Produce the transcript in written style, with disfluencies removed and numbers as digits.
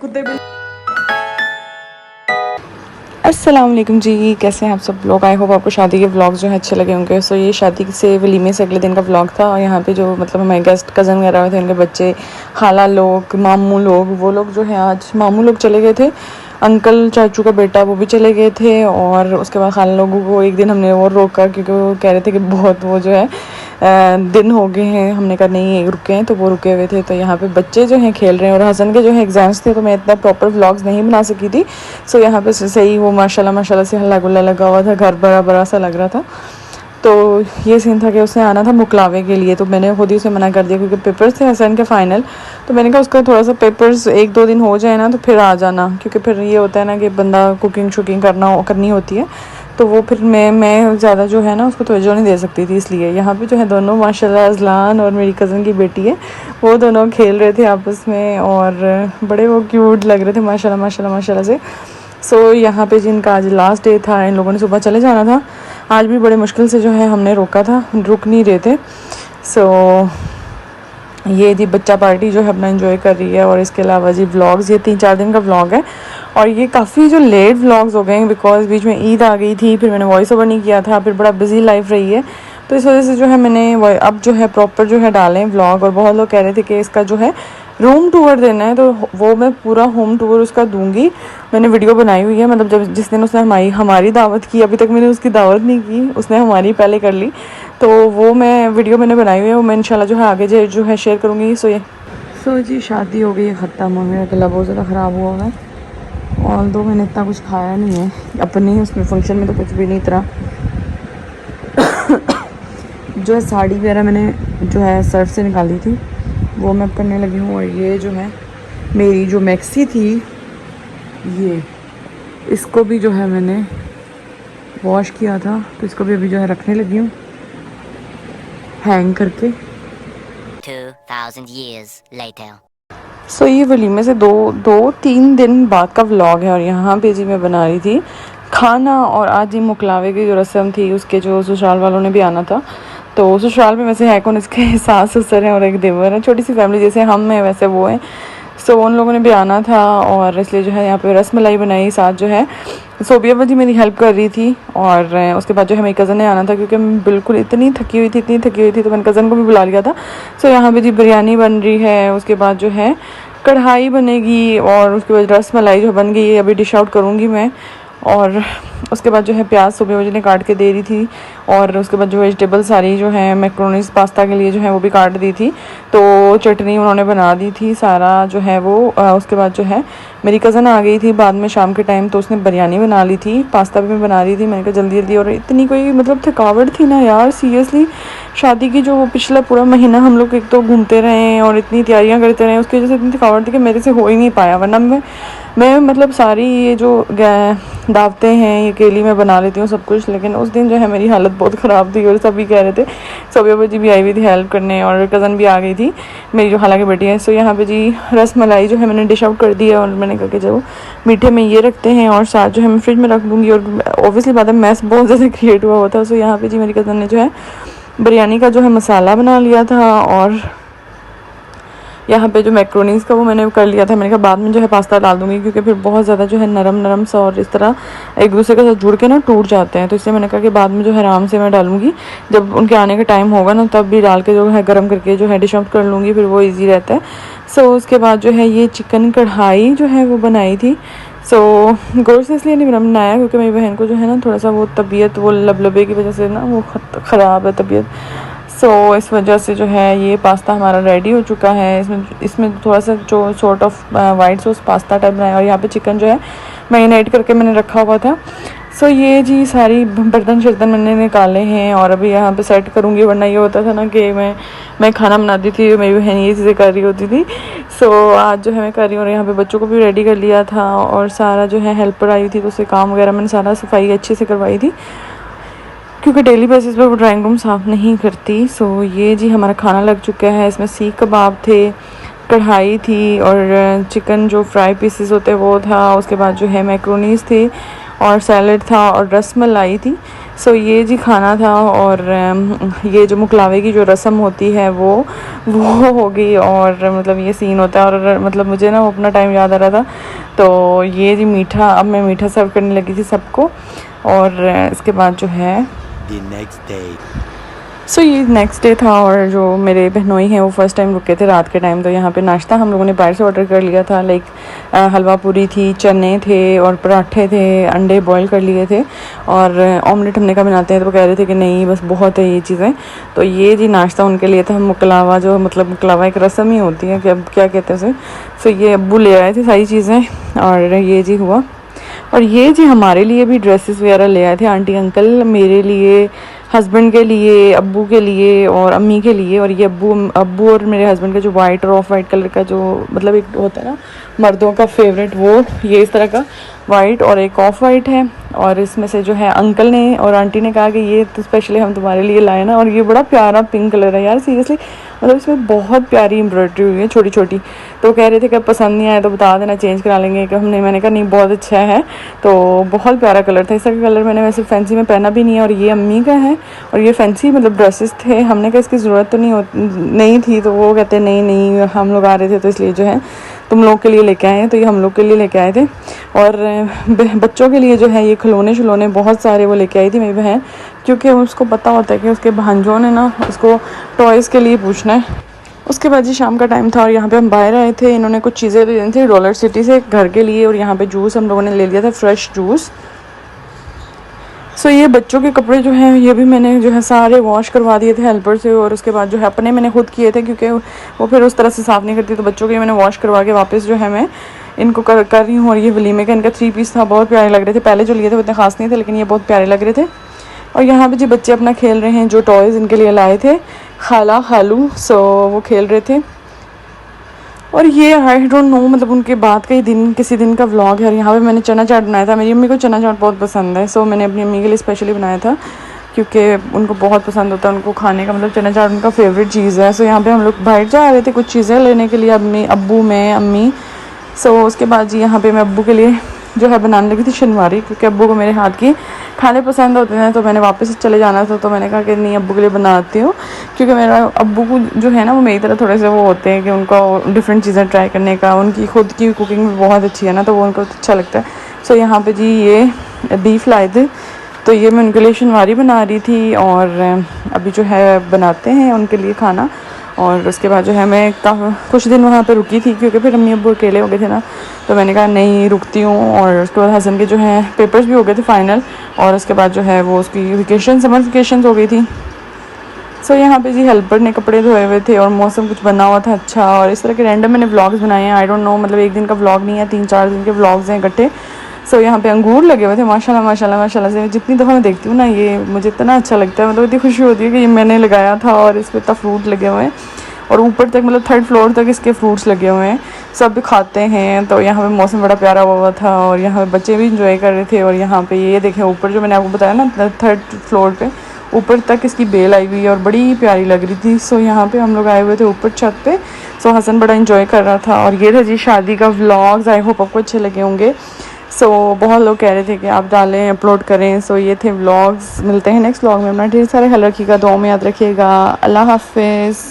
खुद अस्सलाम वालेकुम जी, कैसे हैं आप सब लोग। आई होप आपको शादी के व्लॉग्स जो है अच्छे लगे होंगे। सो ये शादी से वलीमे से अगले दिन का व्लॉग था और यहाँ पे जो मतलब हमारे गेस्ट कज़न वगैरह थे, उनके बच्चे, खाला लोग, मामू लोग, वो लोग जो है आज मामू लोग चले गए थे, अंकल चाचू का बेटा वो भी चले गए थे। और उसके बाद खाला लोगों को एक दिन हमने और रोका क्योंकि वो कह रहे थे कि बहुत वो जो है दिन हो गए हैं। हमने कहा नहीं रुके हैं, तो वो रुके हुए थे। तो यहाँ पे बच्चे जो हैं खेल रहे हैं और हसन के जो है एग्ज़ाम्स थे, तो मैं इतना प्रॉपर व्लॉग्स नहीं बना सकी थी। सो यहाँ पे सही वो माशाल्लाह से हल्ला गुल्ला लगा हुआ था, घर बड़ा बड़ा सा लग रहा था। तो ये सीन था कि उसने आना था मुकलावे के लिए, तो मैंने खुद ही उसे मना कर दिया क्योंकि पेपर्स थे हसन के फ़ाइनल। तो मैंने कहा उसका थोड़ा सा पेपर्स 1-2 दिन हो जाए ना तो फिर आ जाना, क्योंकि फिर ये होता है ना कि बंदा कुकिंग शुकिंग करनी होती है, तो वो फिर मैं ज़्यादा जो है ना उसको तवज्जो नहीं दे सकती थी। इसलिए यहाँ पे जो है दोनों माशाल्लाह अज़लान और मेरी कज़न की बेटी है, वो दोनों खेल रहे थे आपस में और बड़े वो क्यूट लग रहे थे माशाल्लाह से। सो यहाँ पे जिनका आज लास्ट डे था, इन लोगों ने सुबह चले जाना था। आज भी बड़े मुश्किल से जो है हमने रोका था, रुक नहीं रहे थे। सो ये थी बच्चा पार्टी जो है अपना एंजॉय कर रही है। और इसके अलावा जी व्लॉग्स, ये 3-4 दिन का व्लॉग है और ये काफ़ी जो लेट व्लॉग्स हो गए हैं बिकॉज बीच में ईद आ गई थी, फिर मैंने वॉइस ओवर नहीं किया था, फिर बड़ा बिजी लाइफ रही है, तो इस वजह से जो है मैंने अब जो है प्रॉपर जो है डालें व्लॉग। और बहुत लोग कह रहे थे कि इसका जो है रूम टूर देना है, तो वो मैं पूरा होम टूर उसका दूंगी। मैंने वीडियो बनाई हुई है, मतलब जब जिस दिन उसने हमारी दावत की, अभी तक मैंने उसकी दावत नहीं की, उसने हमारी पहले कर ली, तो वो वीडियो मैंने बनाई हुई है, वो मैं इंशाल्लाह जो है आगे जो है शेयर करूँगी। सो जी शादी हो गई ख़त्म, मेरा गला बहुत ज़्यादा ख़राब हुआ है और मैंने इतना कुछ खाया नहीं है अपने उसमें फंक्शन में, तो कुछ भी नहीं इतना जो है साड़ी वगैरह मैंने जो है सर्फ से निकाली थी वो मैं करने लगी हूँ। और ये जो है मेरी जो मैक्सी थी, ये इसको भी जो है मैंने वॉश किया था, तो इसको भी अभी जो है रखने लगी हूँ हैंग करके। 2000 years later. सो ये वलीमे से 2-3 दिन बाद का व्लॉग है। और यहाँ पे जी मैं बना रही थी खाना, और आज ही मुकलावे की जो रस्म थी उसके जो ससुराल वालों ने भी आना था। तो ससुराल में वैसे है कौन, इसके सास ससुर हैं और एक देवर है, छोटी सी फैमिली जैसे हम हैं वैसे वो हैं। सो उन लोगों ने भी आना था और इसलिए जो है यहाँ पे रस मलाई बनाई, साथ जो है सोबिया बजी मेरी हेल्प कर रही थी। और उसके बाद जो है मेरी कज़न ने आना था क्योंकि मैं बिल्कुल इतनी थकी हुई थी, तो मैंने कज़न को भी बुला लिया था। सो यहाँ पे जी बिरयानी बन रही है, उसके बाद जो है कढ़ाई बनेगी और उसके बाद रस मलाई जो बन गई है, अभी डिश आउट करूँगी मैं। और उसके बाद जो है प्याज सुबह मुझे काट के दे रही थी और उसके बाद जो वेजिटेबल सारी जो है मैक्रोनीस पास्ता के लिए जो है वो भी काट दी थी, तो चटनी उन्होंने बना दी थी सारा जो है वो। उसके बाद जो है मेरी कज़न आ गई थी बाद में शाम के टाइम, तो उसने बिरयानी बना ली थी, पास्ता भी मैं बना रही थी। मैंने कहा जल्दी जल्दी, और इतनी कोई मतलब थकावट थी ना यार, सीरियसली शादी की जो वो पिछला पूरा महीना हम लोग एक तो घूमते रहे और इतनी तैयारियां करते रहे, उसकी वजह से इतनी थकावट थी कि मेरे से हो ही नहीं पाया। वरना मैं मतलब सारी ये जो दावतें हैं ये अकेली मैं बना लेती हूँ सब कुछ, लेकिन उस दिन जो है मेरी हालत बहुत ख़राब थी और सभी कह रहे थे। सोबिया बजी भी आई हुई थी हेल्प करने और कज़न भी आ गई थी मेरी जो खाला की बेटी है। सो यहाँ पे जी रस मलाई जो है मैंने डिश आउट कर दी है और मैंने कहा कि जो मीठे में ये रखते हैं और साथ जो है मैं फ्रिज में रख दूँगी। और ऑब्वियसली बाद में मैस बहुत ज़्यादा क्रिएट हुआ था। सो यहाँ पे जी मेरी कज़न ने जो है बिरयानी का जो है मसाला बना लिया था और यहाँ पे जो मैक्रोनीस का वो मैंने कर लिया था। मैंने कहा बाद में जो है पास्ता डाल दूँगी क्योंकि फिर बहुत ज़्यादा जो है नरम सा और इस तरह एक दूसरे के साथ जुड़ के ना टूट जाते हैं, तो इसलिए मैंने कहा कि बाद में जो है आराम से मैं डालूँगी, जब उनके आने का टाइम होगा ना तब भी डाल के जो है गर्म करके जो है डिश आउट कर लूँगी, फिर वो ईजी रहता है। सो उसके बाद जो है ये चिकन कढ़ाई जो है वो बनाई थी। सो गौर से इसलिए नहीं बनाया क्योंकि मेरी बहन को जो है ना थोड़ा सा वो तबीयत वो लबलबे की वजह से ना वो ख़राब है तबीयत। सो इस वजह से जो है ये पास्ता हमारा रेडी हो चुका है। इसमें थोड़ा सा जो sort of white sauce pasta type बनाया और यहाँ पे चिकन जो है मैरिनेट करके मैंने रखा हुआ था। सो ये जी सारी बर्तन शर्तन मैंने निकाले हैं और अभी यहाँ पे सेट करूँगी, वरना ये होता था ना कि मैं खाना बनाती थी, मेरी बहन ये चीज़ें कर रही होती थी। सो आज जो है मैं कर रही हूँ और यहाँ पे बच्चों को भी रेडी कर लिया था और सारा जो है हेल्पर आई थी तो उससे काम वगैरह मैंने सारा सफाई अच्छे से करवाई थी क्योंकि डेली बेसिस पे वो ड्राइंग रूम साफ़ नहीं करती। सो ये जी हमारा खाना लग चुका है। इसमें सीख कबाब थे, कढ़ाई थी और चिकन जो फ्राई पीसेस होते हैं वो था, उसके बाद जो है मैक्रोनीस थी और सैलड था और रसमलाई थी। सो ये जी खाना था। और ये जो मुकलावे की जो रस्म होती है वो हो गई। और मतलब ये सीन होता है। और मतलब मुझे ना वो अपना टाइम याद आ रहा था। तो ये जी मीठा, अब मैं मीठा सर्व करने लगी थी सबको। और इसके बाद जो है The next day. सो ये नेक्स्ट डे था। और जो मेरे बहनोई हैं वो फ़र्स्ट टाइम रुके थे रात के टाइम। तो यहाँ पे नाश्ता हम लोगों ने बाहर से ऑर्डर कर लिया था। लाइक हलवा पूरी थी, चने थे और पराठे थे, अंडे बॉईल कर लिए थे। और ऑमलेट हमने कहा बनाते हैं, तो वो कह रहे थे कि नहीं बस बहुत है ये चीज़ें। तो ये जी नाश्ता उनके लिए था। मुकलावा जो मतलब मुकलावा एक रस्म ही होती है, क्या कहते हैं उसे। सो ये अब्बू ले आए थे सारी चीज़ें। और ये जी हुआ। और ये जी हमारे लिए भी ड्रेसेस वगैरह ले आए थे आंटी अंकल, मेरे लिए, हस्बैंड के लिए, अब्बू के लिए और अम्मी के लिए। और ये अब्बू और मेरे हस्बैंड का जो वाइट और ऑफ वाइट कलर का जो मतलब एक होता है ना मर्दों का फेवरेट, वो ये इस तरह का वाइट और एक ऑफ वाइट है। और इसमें से जो है अंकल ने और आंटी ने कहा कि ये तो स्पेशली हम तुम्हारे लिए लाए ना। और ये बड़ा प्यारा पिंक कलर है यार, सीरियसली मतलब इसमें बहुत प्यारी एम्ब्रॉयडरी हुई है छोटी छोटी। तो कह रहे थे कि पसंद नहीं आया तो बता देना, चेंज करा लेंगे। कि मैंने कहा नहीं बहुत अच्छा है। तो बहुत प्यारा कलर था। इस तरह का कलर मैंने वैसे फैंसी में पहना भी नहीं है। और ये अम्मी का है। और ये फैंसी मतलब ड्रेसेस थे। हमने कहा इसकी ज़रूरत तो नहीं थी। तो वो कहते नहीं हम लोग आ रहे थे तो इसलिए जो है तुम लोग के लिए लेके आए हैं। तो ये हम लोग के लिए लेके आए थे। और बच्चों के लिए जो है ये खिलौने बहुत सारे वो लेके आई थी मेरी बहन, क्योंकि उसको पता होता है कि उसके भांजों ने ना उसको टॉयज़ के लिए पूछना है। उसके बाद जी शाम का टाइम था और यहाँ पे हम बाहर आए थे। इन्होंने कुछ चीज़ें ले ली थी डॉलर सिटी से घर के लिए। और यहाँ पे जूस हम लोगों ने ले लिया था, फ्रेश जूस। सो ये बच्चों के कपड़े जो हैं ये भी मैंने जो है सारे वॉश करवा दिए थे हेल्पर से। और उसके बाद जो है अपने मैंने खुद किए थे, क्योंकि वो फिर उस तरह से साफ़ नहीं करती। तो बच्चों के मैंने वॉश करवा के वापस जो है मैं इनको कर रही हूँ। और ये वलीमे का इनका 3 पीस था, बहुत प्यारे लग रहे थे। पहले जो लिए थे वो इतने खास नहीं थे, लेकिन ये बहुत प्यारे लग रहे थे। और यहाँ पे जी बच्चे अपना खेल रहे हैं, जो टॉयज़ इनके लिए लाए थे खाला खालू, सो वो खेल रहे थे। और ये आई डोंट नो मतलब उनके बाद का ही दिन किसी दिन का व्लॉग है। और यहाँ पे मैंने चना चाट बनाया था। मेरी अम्मी को चना चाट बहुत पसंद है। सो मैंने अपनी अम्मी के लिए स्पेशली बनाया था, क्योंकि उनको बहुत पसंद होता है उनको खाने का, मतलब चना चाट उनका फेवरेट चीज़ है। सो यहाँ पे हम लोग बाहर जा रहे थे कुछ चीज़ें लेने के लिए, अब्बू मैं अम्मी। सो उसके बाद जी यहाँ पे मैं अब्बू के लिए जो है बनाने लगी थी शनवारी, क्योंकि अब्बू को मेरे हाथ की खाने पसंद होते हैं। तो मैंने वापस चले जाना था, तो मैंने कहा कि नहीं अब्बू के लिए बनाती हूँ। क्योंकि मेरा अब्बू को जो है ना वो मेरी तरह थोड़े से वो होते हैं कि उनको डिफरेंट चीज़ें ट्राई करने का, उनकी खुद की कुकिंग भी बहुत अच्छी है ना, तो वो उनको अच्छा लगता है। सो यहाँ पे जी ये बीफ लाए थे, तो ये मैं उनके लिए शनवारी बना रही थी। और अभी जो है बनाते हैं उनके लिए खाना। और उसके बाद जो है मैं कुछ दिन वहाँ पे रुकी थी, क्योंकि फिर अम्मी अब्बू अकेले हो गए थे ना, तो मैंने कहा नहीं रुकती हूँ। और उसके बाद हसन के जो है पेपर्स भी हो गए थे फाइनल। और उसके बाद जो है वो उसकी समर वेकेशन हो गई थी। सो यहाँ पे जी हेल्पर ने कपड़े धोए हुए थे और मौसम कुछ बना हुआ था अच्छा। और इस तरह के रैंडम मैंने व्लॉग्स बनाए हैं। आई डोंट नो मतलब एक दिन का व्लॉग नहीं है, 3-4 दिन के व्लॉग्स हैं इकट्ठे। सो यहाँ पे अंगूर लगे हुए थे माशाल्लाह से। जितनी दफ़ा मैं देखती हूँ ना ये मुझे इतना अच्छा लगता है, मतलब इतनी खुशी होती है कि ये मैंने लगाया था और इस पर इतना फ्रूट लगे हुए हैं। और ऊपर तक मतलब 3rd फ्लोर तक इसके फ्रूट्स लगे हुए हैं, सब खाते हैं। तो यहाँ पे मौसम बड़ा प्यारा हुआ था और यहाँ पे बच्चे भी इंजॉय कर रहे थे। और यहाँ पे ये देखें ऊपर जो मैंने आपको बताया ना 3rd फ्लोर पे ऊपर तक इसकी बेल आई हुई है और बड़ी प्यारी लग रही थी। सो यहाँ पे हम लोग आए हुए थे ऊपर छत पे। सो हसन बड़ा इंजॉय कर रहा था। और ये था जी शादी का व्लॉग्स, आई होप आपको अच्छे लगे होंगे। सो बहुत लोग कह रहे थे कि आप डालें, अपलोड करें। सो ये थे व्लॉग्स। मिलते हैं नेक्स्ट व्लॉग में। अपना ढेर सारे ख्याल रखिएगा, दुआ में याद रखिएगा। अल्लाह हाफिज़।